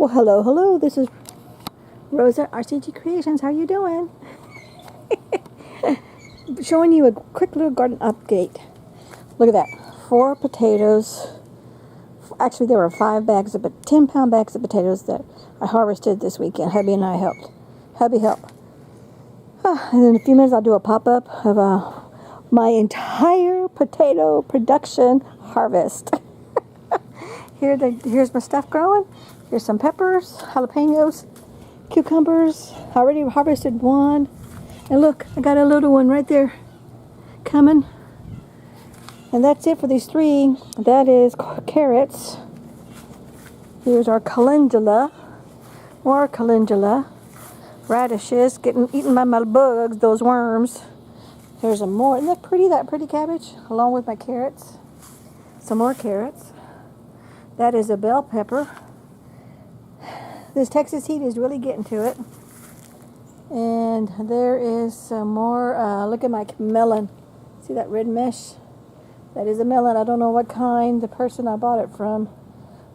Well, hello. This is Rosa, RCG Creations. How you doing? Showing you a quick little garden update. Look at that. 4 potatoes. Actually, there were 10-pound bags of potatoes that I harvested this weekend. Hubby and I helped. Hubby helped. And in a few minutes, I'll do a pop-up of my entire potato production harvest. Here's my stuff growing. Here's some peppers, jalapenos, cucumbers. I already harvested one. And look, I got a little one right there coming. And that's it for these 3. That is carrots. Here's our calendula. More calendula. Radishes, eaten by my bugs, those worms. There's some more. Isn't that pretty? That pretty cabbage, along with my carrots. Some more carrots. That is a bell pepper. This Texas heat is really getting to it. And there is some more. Look at my melon. See that red mesh? That is a melon. I don't know what kind. The person I bought it from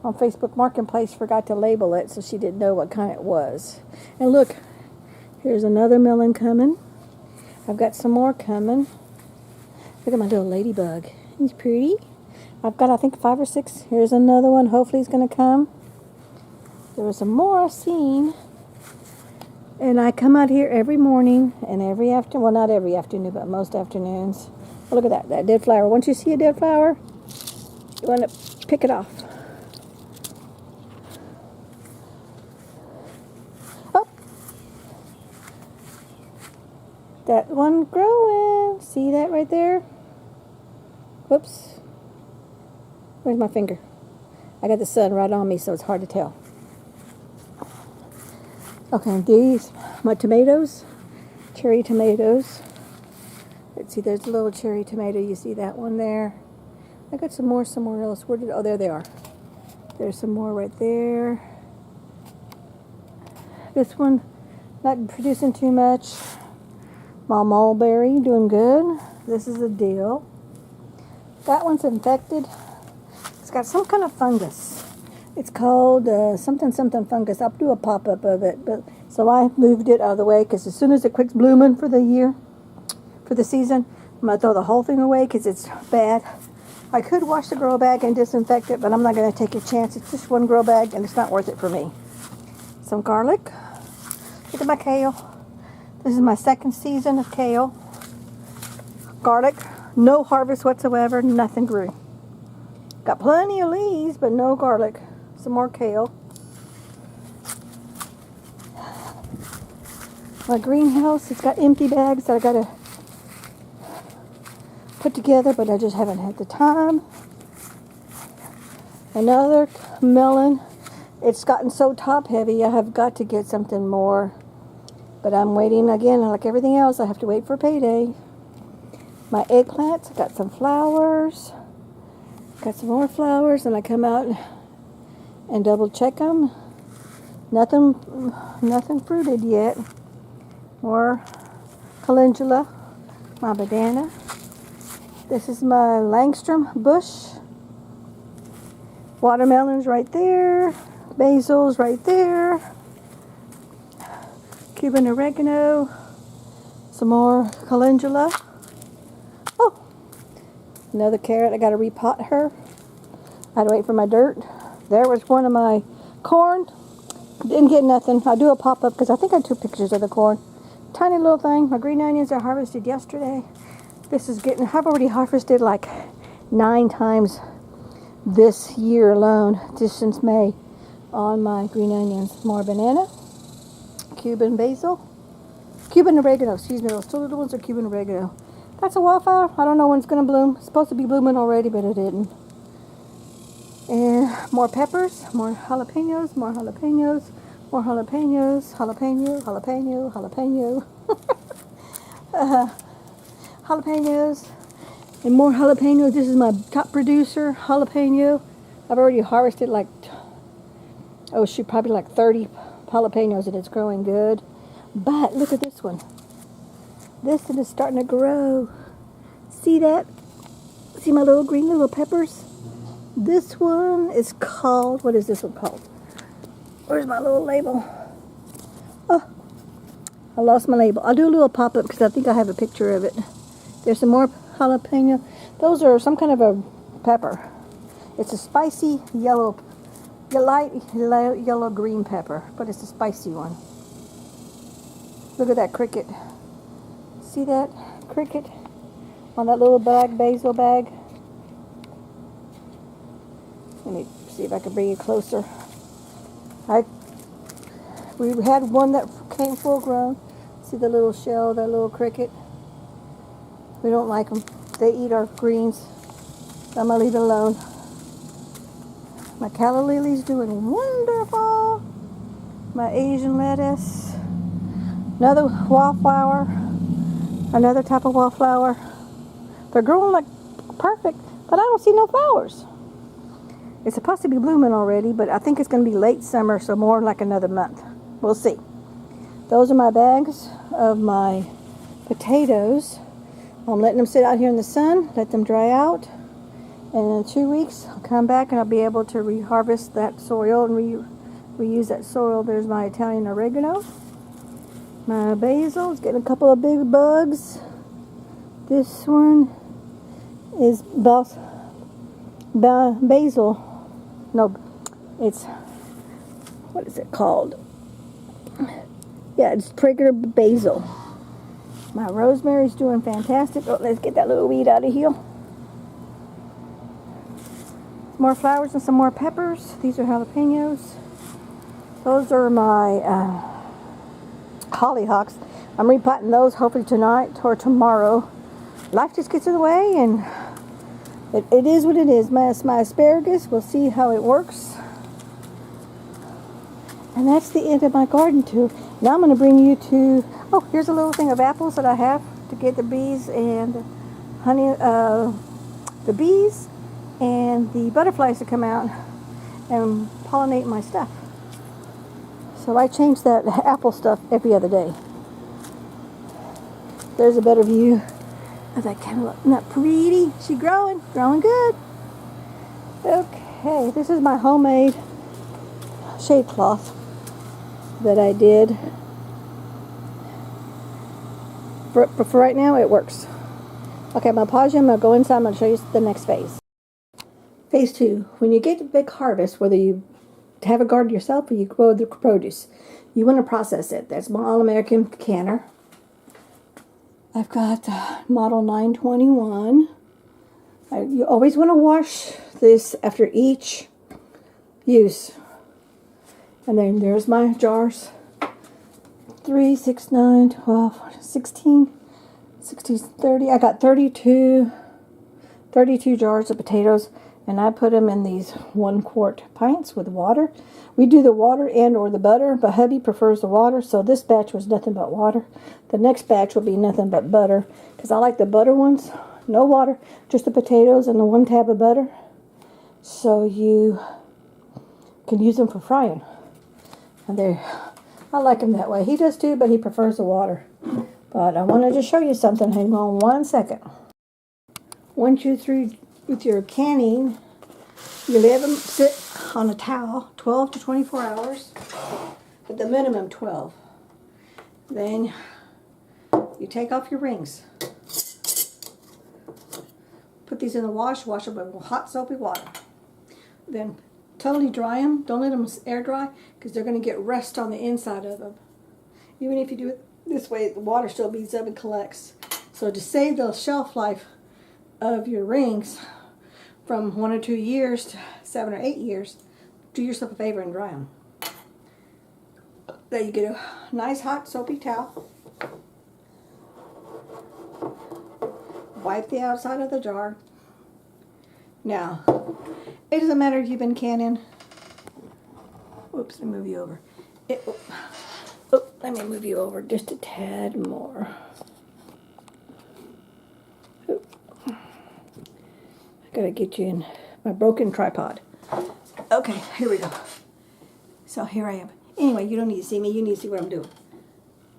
on Facebook Marketplace forgot to label it, so she didn't know what kind it was. And look, here's another melon coming. I've got some more coming. Look at my little ladybug. He's pretty. I've got, I think, 5 or 6. Here's another one. Hopefully he's going to come. There was some more I've seen. And I come out here every morning and every afternoon. Well, not every afternoon, but most afternoons. Oh, look at that dead flower. Once you see a dead flower, you want to pick it off. Oh! That one growing. See that right there? Whoops. Where's my finger? I got the sun right on me, so it's hard to tell. Okay, these, my tomatoes, cherry tomatoes. Let's see, there's a little cherry tomato. You see that one there? I got some more somewhere else. Oh, there they are. There's some more right there. This one, not producing too much. My mulberry, doing good. This is a dill. That one's infected. It's got some kind of fungus. It's called something fungus. I'll do a pop-up of it. So I moved it out of the way because as soon as it quits blooming for the year, for the season, I'm going to throw the whole thing away because it's bad. I could wash the grow bag and disinfect it, but I'm not going to take a chance. It's just one grow bag and it's not worth it for me. Some garlic. Look at my kale. This is my 2nd season of kale. Garlic. No harvest whatsoever. Nothing grew. Got plenty of leaves, but no garlic. Some more kale. My greenhouse, it's got empty bags that I gotta put together, but I just haven't had the time. Another melon. It's gotten so top heavy, I have got to get something more. But I'm waiting again, like everything else, I have to wait for payday. My eggplants, I got some flowers. Got some more flowers, and I come out and double check them. Nothing fruited yet. More calendula, my banana. This is my Langstrom bush. Watermelons right there. Basil's right there. Cuban oregano. Some more calendula. Oh, another carrot. I got to repot her. I had to wait for my dirt. There was one of my corn. Didn't get nothing. I'll do a pop-up because I think I took pictures of the corn. Tiny little thing. My green onions I harvested yesterday. This is getting, I've already harvested like 9 times this year alone, just since May, on my green onions. More banana. Cuban basil. Cuban oregano. Excuse me, those 2 little ones are Cuban oregano. That's a wildflower. I don't know when it's going to bloom. It's supposed to be blooming already, but it didn't. And more peppers, more jalapenos, more jalapenos, more jalapenos, jalapeno. Jalapenos. And more jalapenos. This is my top producer, jalapeno. I've already harvested like, probably like 30 jalapenos, and it's growing good. But look at this one. This one is starting to grow. See that? See my little green little peppers? This one is called, what is this one called? Where's my little label? Oh, I lost my label. I'll do a little pop-up because I think I have a picture of it. There's some more jalapeno. Those are some kind of a pepper. It's a spicy yellow, light yellow green pepper, but it's a spicy one. Look at that cricket. See that cricket on that little bag, basil bag? Let me see if I can bring it closer. We had one that came full grown. See the little shell, that little cricket? We don't like them. They eat our greens. I'm going to leave it alone. My calla lily's doing wonderful. My Asian lettuce. Another wallflower. Another type of wallflower. They're growing like perfect, but I don't see no flowers. It's supposed to be blooming already, but I think it's going to be late summer, so more like another month. We'll see. Those are my bags of my potatoes. I'm letting them sit out here in the sun, let them dry out. And in 2 weeks, I'll come back and I'll be able to reharvest that soil and reuse that soil. There's my Italian oregano. My basil is getting a couple of big bugs. This one is basil. No, it's, what is it called? Yeah, it's regular basil. My rosemary's doing fantastic. Oh, let's get that little weed out of here. More flowers and some more peppers. These are jalapenos. Those are my hollyhocks. I'm repotting those hopefully tonight or tomorrow. Life just gets in the way, and it is what it is. My asparagus, we'll see how it works. And that's the end of my garden too. Now I'm going to bring you to, oh, here's a little thing of apples that I have to get the bees and the honey, the bees and the butterflies to come out and pollinate my stuff. So I change that apple stuff every other day. There's a better view of that cantaloupe. Isn't that pretty? She growing good. Okay, this is my homemade shade cloth that I did. But for right now, it works. Okay, I'm going to pause you. I'm going to go inside. I'm going to show you the next phase. Phase 2. When you get a big harvest, whether you have a garden yourself or you grow the produce, you want to process it. That's my All-American canner. I've got model 921. You always want to wash this after each use. And then there's my jars. 3, 6, 9, 12, 16, 16, 30. I got 32 jars of potatoes, and I put them in these 1 quart pints with water. We do the water and or the butter, but hubby prefers the water, so this batch was nothing but water. The next batch will be nothing but butter, because I like the butter ones. No water, just the potatoes and the 1 tab of butter. So you can use them for frying. And I like him that way. He does too, but he prefers the water. But I wanted to show you something. Hang on 1 second. Once you're through with your canning, you let them sit on a towel 12 to 24 hours, but the minimum 12. Then you take off your rings. Put these in the wash them with hot soapy water. Then totally dry them. Don't let them air dry because they're going to get rust on the inside of them. Even if you do it this way, the water still beads up and collects. So to save the shelf life of your rings from 1 or 2 years to 7 or 8 years, do yourself a favor and dry them. Then you get a nice hot soapy towel. Wipe the outside of the jar. Now, it doesn't matter if you've been canning. Oops, let me move you over. Let me move you over just a tad more. I gotta get you in my broken tripod. Okay, here we go. So here I am. Anyway, you don't need to see me. You need to see what I'm doing.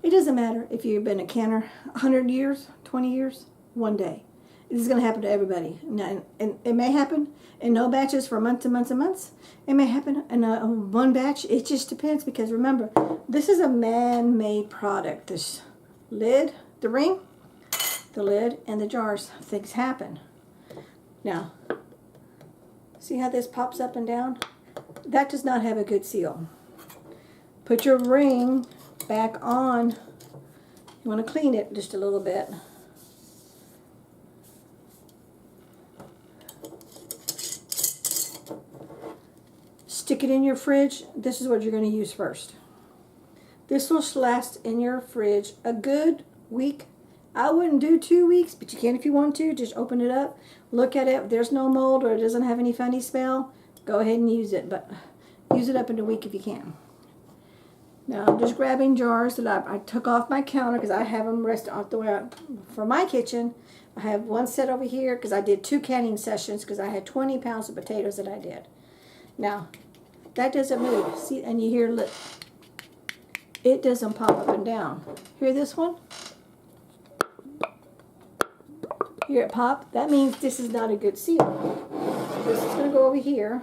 It doesn't matter if you've been a canner 100 years, 20 years, 1 day. This is going to happen to everybody. And it may happen in no batches for months and months and months. It may happen in one batch. It just depends, because remember, this is a man-made product. This lid, the ring, the lid, and the jars, things happen. Now, see how this pops up and down? That does not have a good seal. Put your ring back on. You want to clean it just a little bit. Stick it in your fridge. This is what you're going to use first. This will last in your fridge a good week. I wouldn't do 2 weeks, but you can if you want to. Just open it up, look at it. If there's no mold or it doesn't have any funny smell, go ahead and use it. But use it up in a week if you can. Now I'm just grabbing jars that I took off my counter because I have them rest off the way for my kitchen. I have one set over here because I did 2 canning sessions because I had 20 pounds of potatoes that I did. Now, that doesn't move. See, and you hear it doesn't pop up and down. Hear this one? Hear it pop? That means this is not a good seal. This is going to go over here.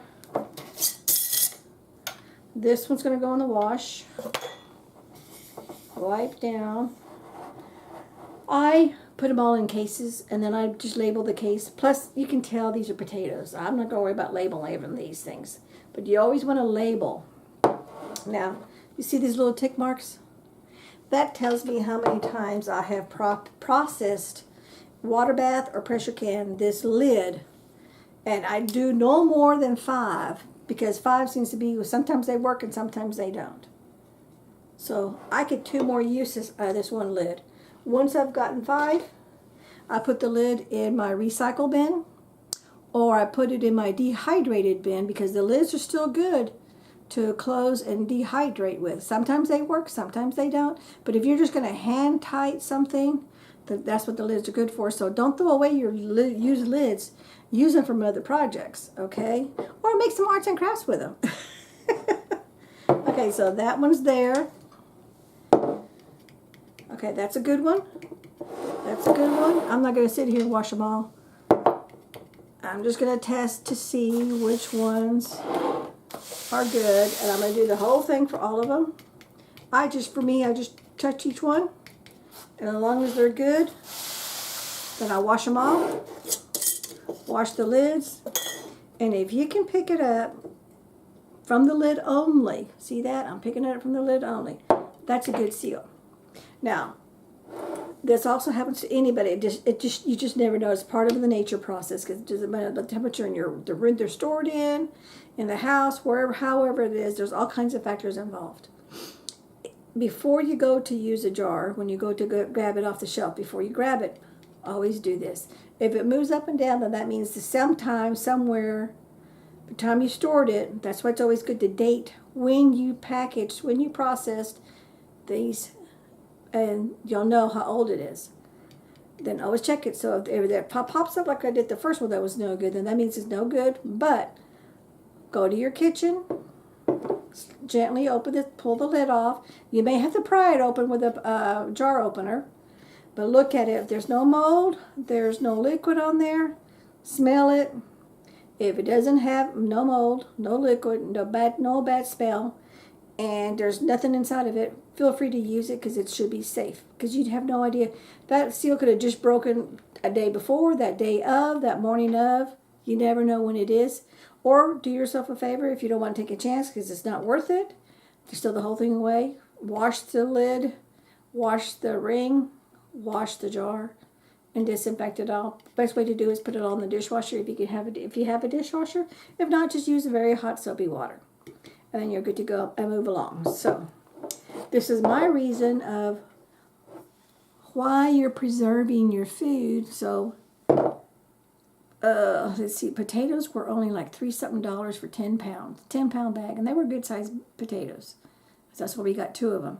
This one's going to go in the wash. Wipe down. I put them all in cases, and then I just label the case. Plus, you can tell these are potatoes. I'm not going to worry about labeling these things. But you always want to label. Now, you see these little tick marks? That tells me how many times I have processed water bath or pressure can this lid. And I do no more than 5, because 5 seems to be, sometimes they work and sometimes they don't. So I get 2 more uses out of this one lid. Once I've gotten 5, I put the lid in my recycle bin, or I put it in my dehydrated bin, because the lids are still good to close and dehydrate with. Sometimes they work, sometimes they don't. But if you're just going to hand tight something, that's what the lids are good for. So don't throw away your used lids. Use them for other projects, okay? Or make some arts and crafts with them. Okay, so that one's there. Okay, that's a good one. That's a good one. I'm not going to sit here and wash them all. I'm just going to test to see which ones are good. And I'm going to do the whole thing for all of them. I just touch each one. And as long as they're good, then I wash them all. Wash the lids. And if you can pick it up from the lid only, see that? I'm picking it up from the lid only. That's a good seal. Now, this also happens to anybody. You just never know. It's part of the nature process, because it doesn't matter the temperature in the room they're stored in the house, wherever, however it is. There's all kinds of factors involved. Before you go to use a jar, when you go to grab it off the shelf, before you grab it, always do this. If it moves up and down, then that means that sometime, somewhere, the time you stored it. That's why it's always good to date when you packaged, when you processed these, and you'll know how old it is. Then always check it. So if that pops up like I did the first one that was no good, then that means it's no good. But go to your kitchen, gently open it, pull the lid off. You may have to pry it open with a jar opener, but look at it. If there's no mold, there's no liquid on there, smell it. If it doesn't have no mold, no liquid, no bad smell, and there's nothing inside of it, feel free to use it, because it should be safe. Because you'd have no idea. That seal could have just broken a day before, that day of, that morning of. You never know when it is. Or do yourself a favor if you don't want to take a chance, because it's not worth it. Just throw the whole thing away. Wash the lid, wash the ring, wash the jar, and disinfect it all. Best way to do is put it all in the dishwasher if you have a dishwasher. If not, just use very hot soapy water. And then you're good to go and move along. So this is my reason of why you're preserving your food. So let's see, potatoes were only like $3 something for 10 pounds, 10-pound bag, and they were good sized potatoes. That's why we got 2 of them.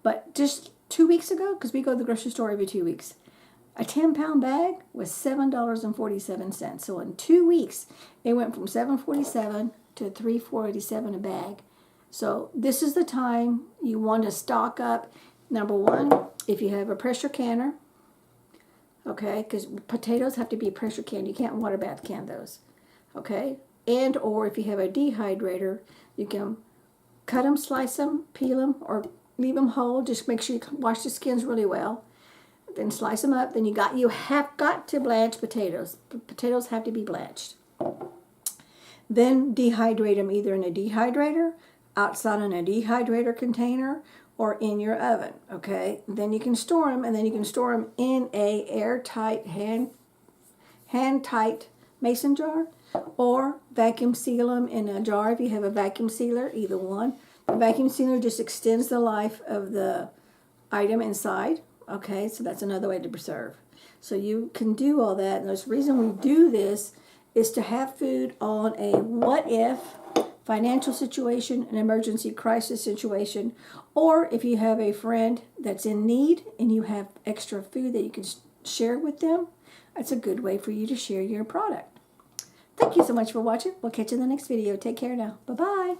But just 2 weeks ago, because we go to the grocery store every 2 weeks, a 10-pound bag was $7.47. So in 2 weeks, it went from $7.47 to $3.47 a bag. So this is the time you want to stock up. Number 1, if you have a pressure canner, okay? Because potatoes have to be pressure canned. You can't water bath can those, okay? And or if you have a dehydrator, you can cut them, slice them, peel them, or leave them whole. Just make sure you wash the skins really well. Then slice them up. Then you have got to blanch potatoes. Potatoes have to be blanched. Then dehydrate them either in a dehydrator, outside in a dehydrator container, or in your oven, okay? Then you can store them, and then you can store them in a airtight, hand-tight mason jar, or vacuum seal them in a jar if you have a vacuum sealer, either one. The vacuum sealer just extends the life of the item inside, okay? So that's another way to preserve. So you can do all that, and the reason we do this is to have food on a what-if financial situation, an emergency crisis situation, or if you have a friend that's in need and you have extra food that you can share with them, that's a good way for you to share your product. Thank you so much for watching. We'll catch you in the next video. Take care now. Bye-bye.